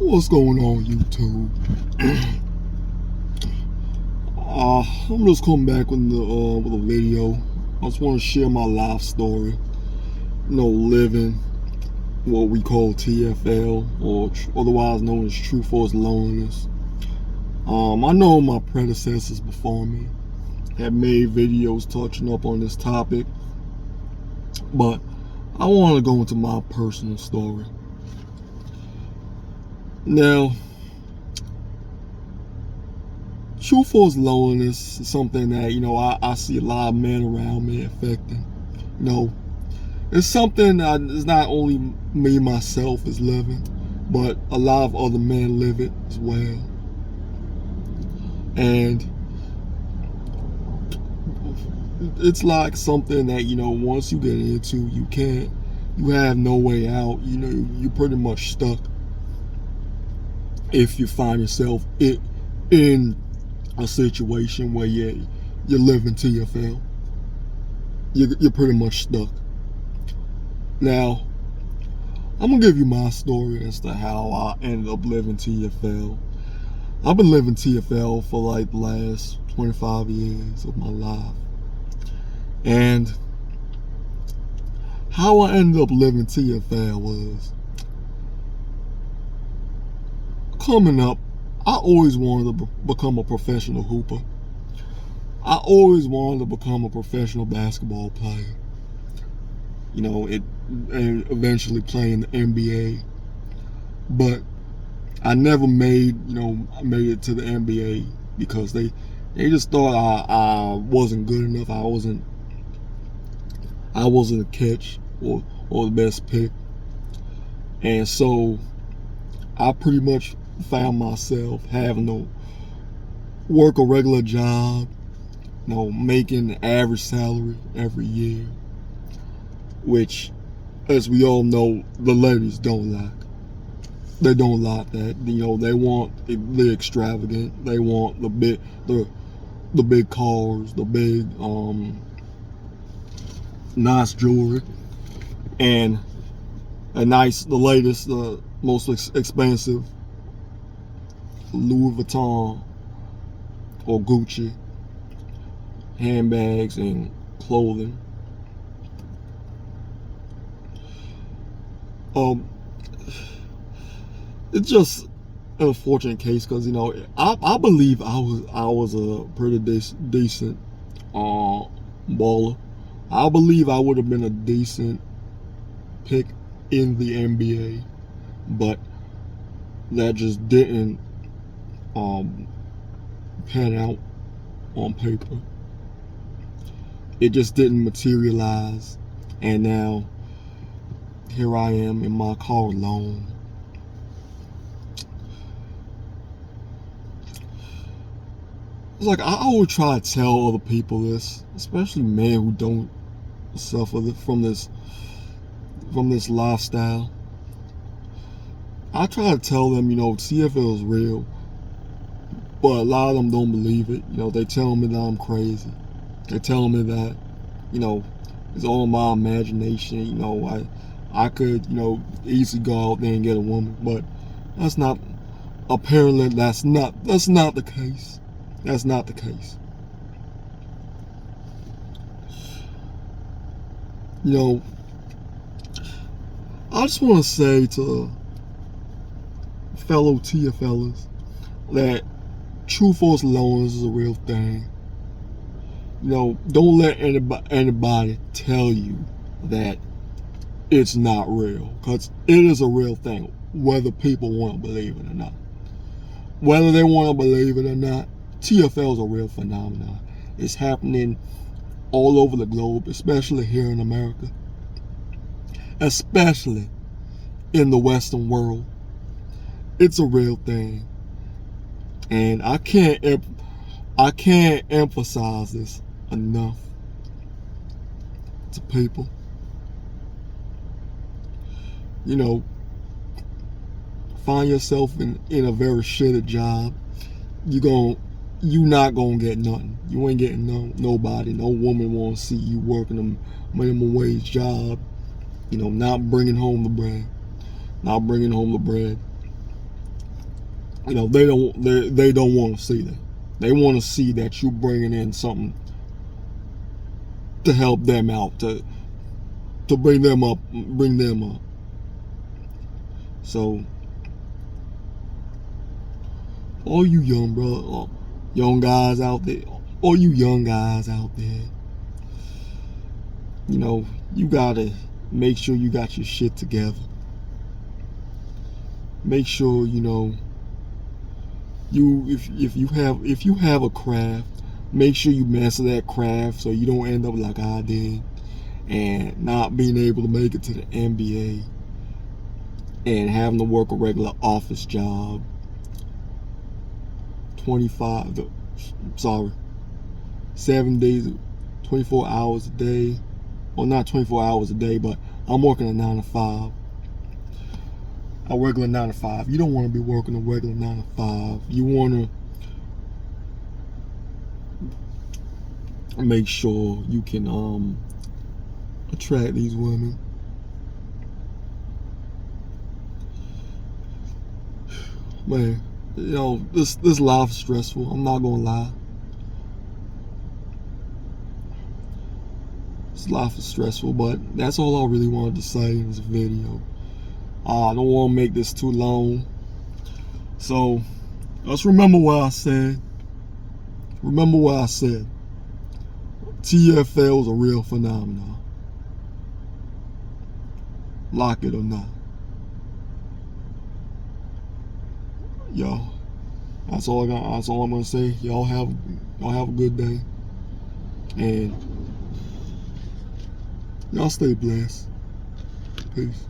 What's going on, YouTube? I'm just coming back with a video. I just want to share my life story. Living what we call TFL, or otherwise known as True Force Loneliness. I know my predecessors before me have made videos touching up on this topic, but I want to go into my personal story. Now, True Force Loneliness is something that, I see a lot of men around me affecting. It's something that is not only me, myself, is living, but a lot of other men live it as well. And it's like something that, once you get into, you have no way out. You're pretty much stuck if you find yourself in a situation where you're living TFL. You're pretty much stuck. Now, I'm gonna give you my story as to how I ended up living TFL. I've been living TFL for like the last 25 years of my life. And how I ended up living TFL was, coming up, I always wanted to become a professional hooper. I always wanted to become a professional basketball player. And eventually play in the NBA. But I never made it to the NBA because they just thought I wasn't good enough. I wasn't a catch or the best pick. And so I pretty much found myself having to work a regular job, making an average salary every year, which, as we all know, the ladies don't like. They don't like that. They want the extravagant. They want the big cars, the big nice jewelry, and the latest, the most expensive Louis Vuitton or Gucci handbags and clothing. It's just an unfortunate case because I believe I was a pretty decent baller. I believe I would have been a decent pick in the NBA, but that just didn't pan out on paper. It just didn't materialize, and now here I am in my car alone. It's like I always try to tell other people this, especially men who don't suffer from this lifestyle. I try to tell them, TFL is real, but a lot of them don't believe it. They tell me that I'm crazy. They tell me that, it's all my imagination. I could, easily go out there and get a woman, but that's not the case. That's not the case. I just want to say to fellow TFLers that True Force Loneliness is a real thing. Don't let anybody tell you that it's not real, because it is a real thing, whether people want to believe it or not. Whether they want to believe it or not, TFL is a real phenomenon. It's happening all over the globe, especially here in America, especially in the Western world. It's a real thing, and I can't emphasize this enough to people. Find yourself in a very shitty job. You not gonna get nothing. You ain't getting nobody. No woman wanna see you working a minimum wage job. Not bringing home the bread. You know, they don't want to see that. They want to see that you bringing in something to help them out, to bring them up. So, all you young guys out there, you know, you gotta make sure you got your shit together. Make sure, you know, if you have a craft, make sure you master that craft so you don't end up like I did and not being able to make it to the NBA and having to work a regular office job 7 days, 24 hours a day. Well, not 24 hours a day, but I'm working a 9 to 5. A regular 9 to 5. You don't want to be working a regular 9 to 5. You want to make sure you can attract these women. Man, you know, this life is stressful. I'm not gonna lie. This life is stressful, but that's all I really wanted to say in this video. I don't want to make this too long. So, let's remember what I said. TFL is a real phenomenon. Like it or not. Y'all, that's all I'm gonna say. Y'all have a good day. And y'all stay blessed. Peace.